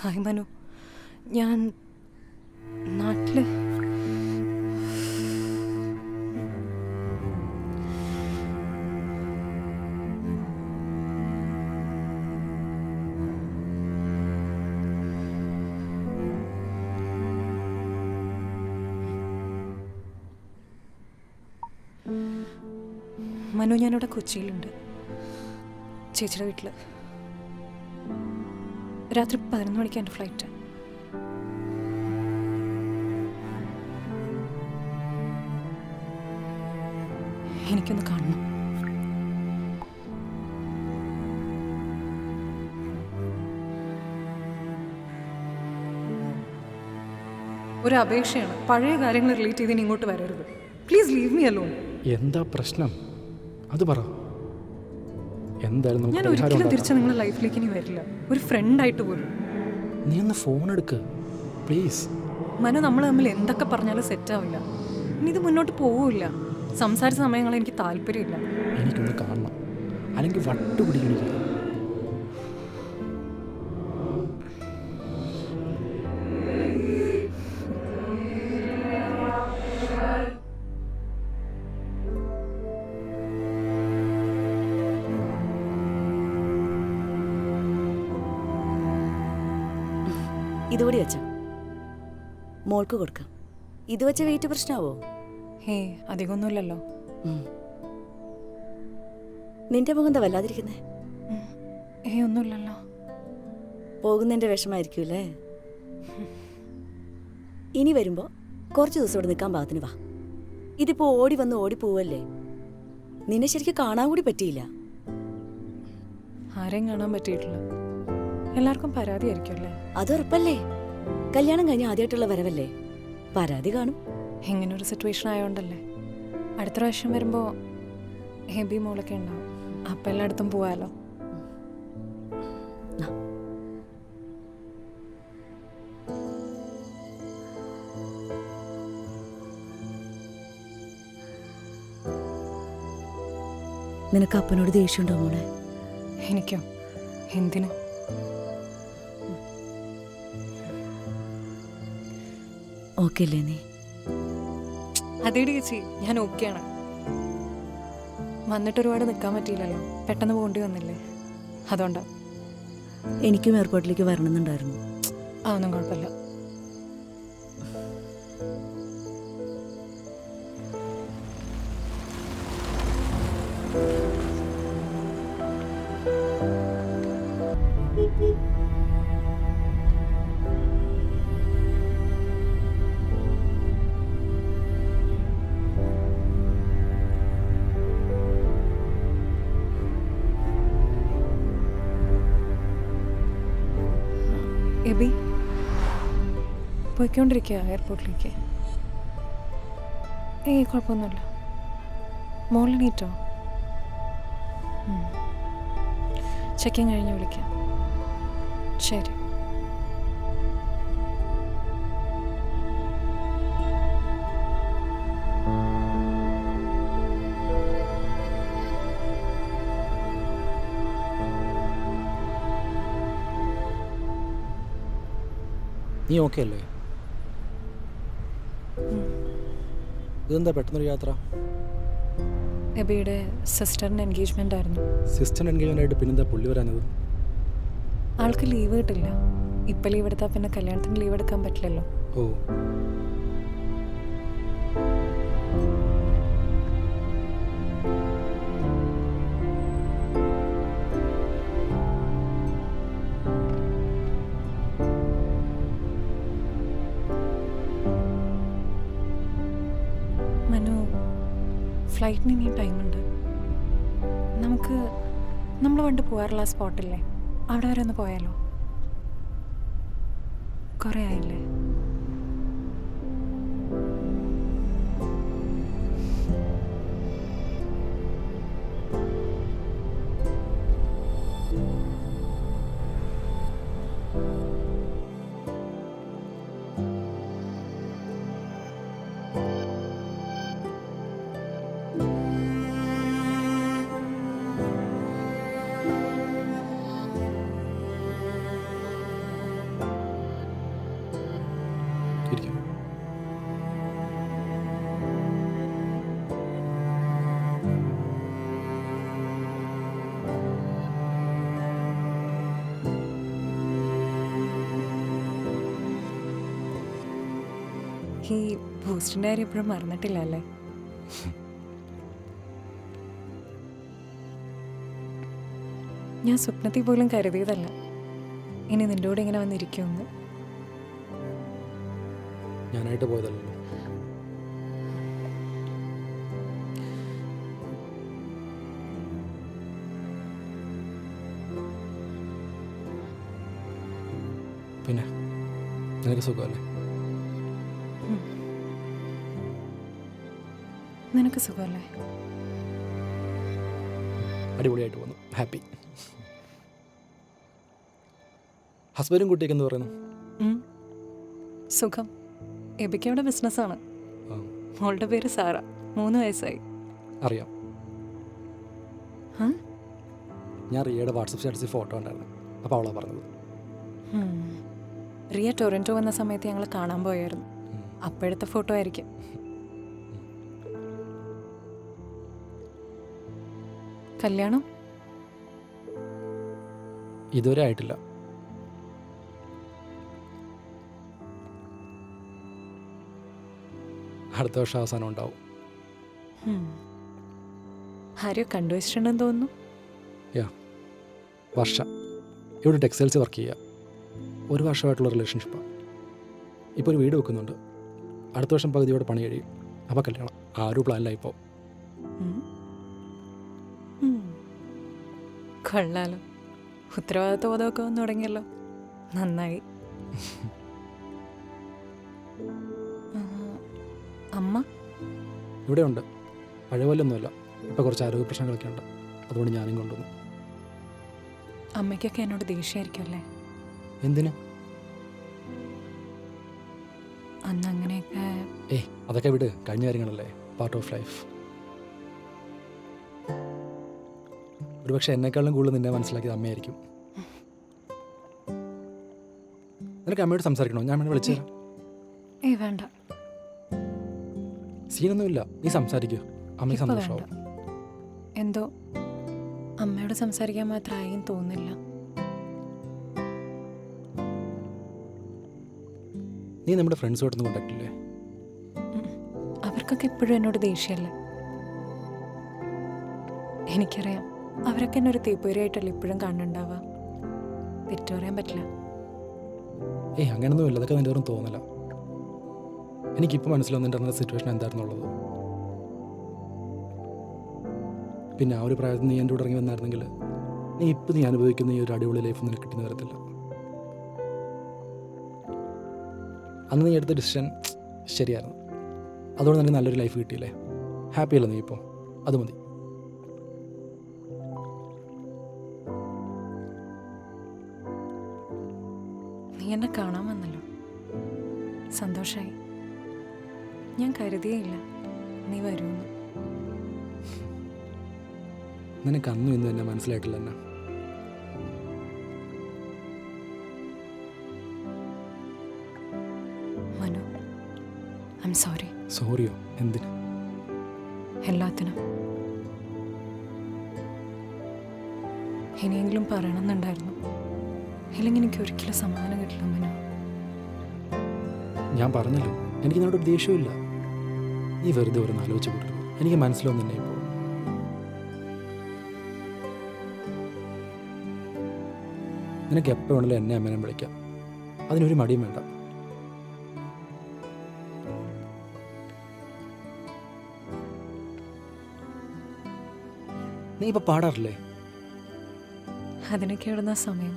Hi Manu, ഞാൻ നാട്ടില് മനു, ഞാനിവിടെ കൊച്ചിയിലുണ്ട്, ചേച്ചിയുടെ വീട്ടിൽ. രാത്രി 11 മണിക്ക് എൻ്റെ ഫ്ലൈറ്റ്. എനിക്കൊന്ന് കാണണം. ഒരു അപേക്ഷയാണ്, പഴയ കാര്യങ്ങൾ റിലേറ്റ് ചെയ്ത് ഇങ്ങോട്ട് വരരുത്. Please leave me alone. എന്താ പ്രശ്നം അത് പറ. എന്തായാലും ഞാൻ ഒരിക്കലും തിരിച്ച് നിങ്ങളുടെ ലൈഫിലേക്ക് ഇനി വരില്ല, ഒരു ഫ്രണ്ടായിട്ട് പോലും. നീ ഒന്ന് ഫോൺ എടുക്ക് പ്ലീസ്. മനു, നമ്മൾ തമ്മിൽ എന്തൊക്കെ പറഞ്ഞാലും സെറ്റാവില്ല. ഇനി ഇത് മുന്നോട്ട് പോവില്ല. സംസാരിച്ച സമയങ്ങൾ എനിക്ക് താല്പര്യമില്ല. എനിക്കൊന്ന് കാണണം, അല്ലെങ്കിൽ വട്ടുപിടിക്കണില്ല. ഇതുകൂടി വെച്ചോ, മോൾക്ക് കൊടുക്കാം. ഇത് വെച്ച വെയിറ്റ് പ്രശ്നമാവോ? ഹേ, അധികമൊന്നുമില്ലല്ലോ. നിന്റെ മുഖം എന്താ വല്ലാതിരിക്കുന്നേ? ഒന്നുമില്ലല്ലോ. പോകുന്നതിന്റെ വിഷമായിരിക്കൂല്ലേ? ഇനി വരുമ്പോ കുറച്ച് ദിവസം ഇവിടെ നിൽക്കാൻ പാകത്തിന് വാ. ഇതിപ്പോ ഓടി വന്ന് ഓടി പോവല്ലേ, നിന്നെ ശരിക്കും കാണാൻ കൂടി പറ്റിയില്ല. ആരെയും കാണാൻ പറ്റിയിട്ടില്ല. എല്ലാവർക്കും പരാതിയായിരിക്കും അല്ലേ? അതുറപ്പല്ലേ, കല്യാണം കഴിഞ്ഞ് ആദ്യമായിട്ടുള്ള വരവല്ലേ, പരാതി കാണും. ഇങ്ങനൊരു സിറ്റുവേഷൻ ആയതുകൊണ്ടല്ലേ. അടുത്ത പ്രാവശ്യം വരുമ്പോൾ ഹെബി മോളൊക്കെ ഉണ്ടാവും, അപ്പം എല്ലായിടത്തും പോവാലോ. നിനക്ക് അപ്പനോട് ദേഷ്യമുണ്ടോ മോളെ? എനിക്കോ? എന്തിനു? ഓക്കെ അല്ലേ നീ? അതേടി ചേച്ചി, ഞാൻ ഓക്കെയാണ്. വന്നിട്ട് ഒരുപാട് നിൽക്കാൻ പറ്റിയില്ലല്ലോ, പെട്ടെന്ന് പോകേണ്ടി വന്നില്ലേ, അതുകൊണ്ടാ. എനിക്കും എയർപോർട്ടിലേക്ക് വരണമെന്നുണ്ടായിരുന്നു. അതൊന്നും കുഴപ്പമില്ല. എബി പോയിക്കൊണ്ടിരിക്കുക എയർപോർട്ടിലേക്ക്. കുഴപ്പമൊന്നുമില്ല. മോളിൽ നീറ്റോ? ചെക്കിങ് കഴിഞ്ഞ് വിളിക്കാം. ശരി. നീ ഓക്കെ അല്ലേ? ഇതെന്താ പെട്ടെന്നൊരു യാത്ര? എബിയുടെ സിസ്റ്ററിൻ്റെ എൻഗേജ്മെൻ്റ് ആയിരുന്നു. സിസ്റ്റർ എൻഗേജ്മെൻ്റ് ആയിട്ട് പിന്നെന്താ പുള്ളി വരാനത്? ആൾക്ക് ലീവ് കിട്ടില്ല. ഇപ്പം ലീവ് എടുത്താൽ പിന്നെ കല്യാണത്തിന് ലീവ് എടുക്കാൻ പറ്റില്ലല്ലോ. ഓ, മനു, ഫ്ലൈറ്റിന് ഇനിയും ടൈമുണ്ട്. നമുക്ക് നമ്മൾ പണ്ട് പോകാറുള്ള ആ സ്പോട്ടില്ലേ, അവിടെ വരെ ഒന്ന് പോയാലോ? കുറേ ആയില്ലേ? ഈ ബൂസ്റ്റിൻ്റെ കാര്യം എപ്പോഴും മറന്നിട്ടില്ല അല്ലേ? ഞാൻ സ്വപ്നത്തിൽ പോലും കരുതിയതല്ല ഇനി നിൻ്റെ കൂടെ ഇങ്ങനെ വന്നിരിക്കുമെന്ന്. ഞാനായിട്ട് പോയതല്ലോ. പിന്നെ നിനക്ക് സുഖമല്ലേ? നിനക്ക് സുഖമല്ലേ? അടിപൊളിയായിട്ട് പോകുന്നു. ഹാപ്പി. ഹസ്ബൻഡും കുട്ടിയൊക്കെ എന്ന് പറയുന്നു? സുഖം. എബിക്ക് അവിടെ ബിസിനസ്സാണ്. മോളുടെ പേര് സാറ. 3 വയസ്സായി. അറിയാം. ഞാൻ റിയയുടെ വാട്സപ്പ് സ്റ്റാറ്റസിൽ ഫോട്ടോ ഉണ്ടായിരുന്നു. അപ്പോൾ അവളാണ് പറഞ്ഞത്. റിയ ടൊറൻറ്റോ വന്ന സമയത്ത് ഞങ്ങൾ കാണാൻ പോയായിരുന്നു. അപ്പോഴത്തെ ഫോട്ടോ ആയിരിക്കും. കല്യാണം ഇതുവരെ ആയിട്ടില്ല. അടുത്ത വർഷം അവസാനം ഉണ്ടാവും. ആരെയോ കണ്ടുവച്ചിട്ടുണ്ടെന്ന് തോന്നുന്നു. വർഷ ഇവിടെ ടെക്സ്റ്റൈൽസ് വർക്ക് ചെയ്യുക. 1 വർഷമായിട്ടുള്ള റിലേഷൻഷിപ്പാണ്. ഇപ്പോൾ ഒരു വീട് വെക്കുന്നുണ്ട്. അടുത്ത വർഷം പകുതിയോടെ പണി കഴിയും. അപ്പോൾ കല്യാണം. ആ ഒരു പ്ലാനിലായി ഇപ്പോൾ. കൊള്ളാലോ. ഉത്തരവാദിത്വ ബോധമൊക്കെ വന്നു തുടങ്ങിയല്ലോ. നന്നായി. അമ്മ ഇവിടെ ഉണ്ട്. പഴയ പോലൊന്നുമല്ല. ഇപ്പോൾ കുറച്ച് ആരോഗ്യ പ്രശ്നങ്ങളൊക്കെ ഉണ്ട്. അതുകൊണ്ട് ഞാനും കൊണ്ടുവന്നു. അമ്മയ്ക്കൊക്കെ എന്നോട് ദേഷ്യമായിരിക്കും അല്ലേ? എന്തിന്? അന്ന് അങ്ങനെയൊക്കെ. അതൊക്കെ വിട്. കഴിഞ്ഞ കാര്യങ്ങളല്ലേ. Part of life. ഒരുപക്ഷെ എന്നെക്കാളും കൂടുതൽ നിന്നെ മനസ്സിലാക്കിയത് അമ്മയായിരിക്കും. നിനക്ക് അമ്മയോട് സംസാരിക്കണോ? ഞാൻ അമ്മയെ വിളിച്ചു തരാം. വേണ്ട. സീനൊന്നുമില്ല. നീ സംസാരിക്കൂ. അമ്മയ്ക്ക് സന്തോഷമാവും. എന്തോ അമ്മയോട് സംസാരിക്കാൻ മാത്രമായും തോന്നില്ല. നീ നമ്മുടെ ഫ്രണ്ട്സുമായിട്ടൊന്നും കോണ്ടാക്ട് ഇല്ലേ? അവർക്കൊക്കെ എപ്പോഴും എന്നോട് ദേഷ്യമല്ലേ? എനിക്കറിയാം. അവരൊക്കെ എന്നെ ഒരു തീപ്പൊരിയായിട്ടല്ലേ ഇപ്പോഴും കാണുന്നുണ്ടാവുക. തെറ്റു പറയാൻ പറ്റില്ല. അങ്ങനെയൊന്നുമില്ല. അതൊക്കെ നിൻ്റെ വെറും തോന്നല. എനിക്കിപ്പോൾ മനസ്സിലാവും നിൻ്റെ അന്നത്തെ സിറ്റുവേഷൻ എന്തായിരുന്നുള്ളത്. പിന്നെ ആ ഒരു പ്രായത്തിൽ നീ എൻ്റെ കൂടെ ഇറങ്ങി വന്നായിരുന്നെങ്കിൽ നീ അനുഭവിക്കുന്ന ഈ ഒരു അടിപൊളി ലൈഫ് നിനക്ക് കിട്ടുന്ന വരത്തില്ല. അന്ന് നീ എടുത്ത ഡിസിഷൻ ശരിയായിരുന്നു. അതുകൊണ്ട് നിനക്ക് നല്ലൊരു ലൈഫ് കിട്ടിയില്ലേ? ഹാപ്പിയല്ലേ നീ ഇപ്പോൾ? അത് മതി. നീ എന്നെ കാണാൻ വന്നല്ലോ. സന്തോഷമായി. ഞാൻ കരുതിയേയില്ല നീ വരുമെന്ന്. നിനക്ക് അന്നും ഇന്ന് തന്നെ മനസ്സിലായിട്ടില്ല എന്നെ. Manu, I am sorry. സോറിയോ? എന്തിന്? എല്ലാത്തിനും. ഇനിയെങ്കിലും പറയണമെന്നുണ്ടായിരുന്നു. ഇല്ലെങ്കിൽ എനിക്ക് ഒരിക്കലും സമാധാനം കിട്ടില്ല മനു. ഞാൻ പറഞ്ഞല്ലോ, എനിക്ക് നിന്നോട് ഒരു ദേഷ്യമില്ല. നീ വെറുതെ ഒരു ആലോചിച്ച് കൊടുക്കും. എനിക്ക് മനസ്സിലാവും നിന്നെ ഇപ്പോൾ. നിനക്ക് എപ്പോൾ വേണമെങ്കിലും എന്നെ അമ്മേനെ വിളിക്കാം. അതിനൊരു മടിയും വേണ്ട. നീ ഇപ്പോൾ പാടാറില്ലേ? അതിനൊക്കെ ഇടുന്ന സമയം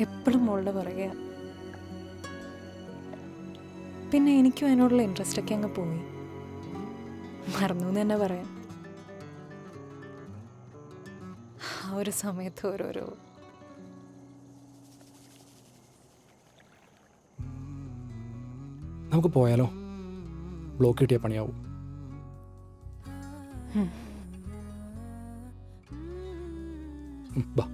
എപ്പോഴും മോളുടെ പുറകെ. പിന്നെ എനിക്കും അതിനോടുള്ള ഇൻട്രസ്റ്റ് ഒക്കെ അങ്ങ് പോയി. മറന്നു എന്ന് തന്നെ പറയാം. ആ ഒരു സമയത്ത് ഓരോരോ നമുക്ക് പോയാലോ? ബ്ലോക്ക് കിട്ടിയ പണിയാവും. ബാ.